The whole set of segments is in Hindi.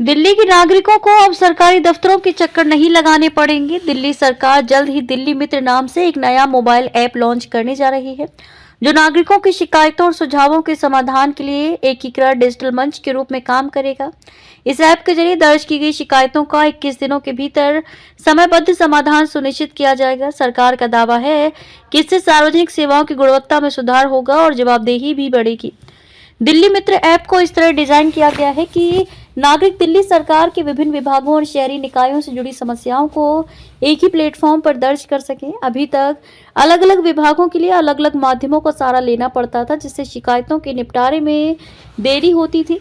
दिल्ली के नागरिकों को अब सरकारी दफ्तरों के चक्कर नहीं लगाने पड़ेंगे। दिल्ली सरकार जल्द ही दिल्ली मित्र नाम से एक नया मोबाइल ऐप लॉन्च करने जा रही है, जो नागरिकों की शिकायतों और सुझावों के समाधान के लिए एकीकृत डिजिटल मंच के रूप में काम करेगा। इस ऐप के जरिए दर्ज की गई शिकायतों का 21 दिनों के भीतर समयबद्ध समाधान सुनिश्चित किया जाएगा। सरकार का दावा है कि इससे सार्वजनिक सेवाओं की गुणवत्ता में सुधार होगा और जवाबदेही भी बढ़ेगी। दिल्ली मित्र ऐप को इस तरह डिजाइन किया गया है कि नागरिक दिल्ली सरकार के विभिन्न विभागों और शहरी निकायों से जुड़ी समस्याओं को एक ही प्लेटफॉर्म पर दर्ज कर सकें। अभी तक अलग अलग विभागों के लिए अलग अलग माध्यमों का सहारा लेना पड़ता था, जिससे शिकायतों के निपटारे में देरी होती थी।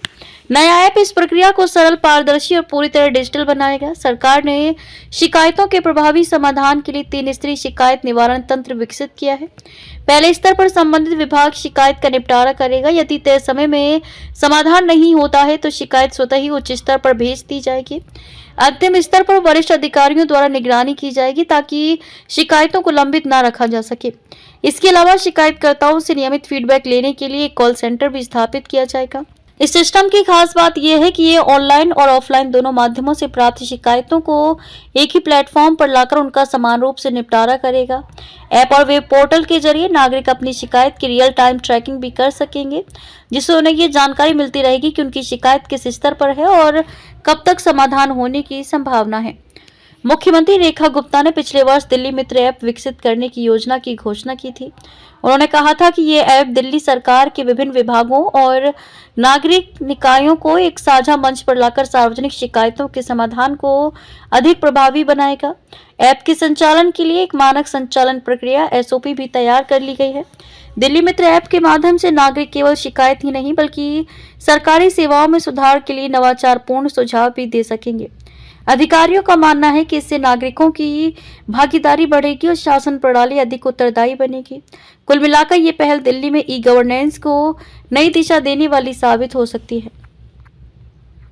नया ऐप इस प्रक्रिया को सरल, पारदर्शी और पूरी तरह डिजिटल बनाएगा। सरकार ने शिकायतों के प्रभावी समाधान के लिए 3 स्तरीय शिकायत निवारण तंत्र विकसित किया है। पहले स्तर पर संबंधित विभाग शिकायत का निपटारा करेगा। यदि तय समय में समाधान नहीं होता है तो शिकायत स्वतः ही उच्च स्तर पर भेज दी जाएगी। अंतिम स्तर पर वरिष्ठ अधिकारियों द्वारा निगरानी की जाएगी ताकि शिकायतों को लंबित न रखा जा सके। इसके अलावा शिकायतकर्ताओं से नियमित फीडबैक लेने के लिए एक कॉल सेंटर भी स्थापित किया जाएगा। इस सिस्टम की खास बात यह है कि ये ऑनलाइन और ऑफलाइन दोनों माध्यमों से प्राप्त शिकायतों को एक ही प्लेटफॉर्म पर लाकर उनका समान रूप से निपटारा करेगा। ऐप और वेब पोर्टल के जरिए नागरिक अपनी शिकायत की रियल टाइम ट्रैकिंग भी कर सकेंगे, जिससे उन्हें ये जानकारी मिलती रहेगी कि उनकी शिकायत किस स्तर पर है और कब तक समाधान होने की संभावना है। मुख्यमंत्री रेखा गुप्ता ने पिछले वर्ष दिल्ली मित्र ऐप विकसित करने की योजना की घोषणा की थी। उन्होंने कहा था कि ये ऐप दिल्ली सरकार के विभिन्न विभागों और नागरिक निकायों को एक साझा मंच पर लाकर सार्वजनिक शिकायतों के समाधान को अधिक प्रभावी बनाएगा। ऐप के संचालन के लिए एक मानक संचालन प्रक्रिया SOP भी तैयार कर ली गई है। दिल्ली मित्र ऐप के माध्यम से नागरिक केवल शिकायत ही नहीं बल्कि सरकारी सेवाओं में सुधार के लिए नवाचारपूर्ण सुझाव भी दे सकेंगे। अधिकारियों का मानना है कि इससे नागरिकों की भागीदारी बढ़ेगी और शासन प्रणाली अधिक उत्तरदायी बनेगी। कुल मिलाकर ये पहल दिल्ली में ई-गवर्नेंस को नई दिशा देने वाली साबित हो सकती है।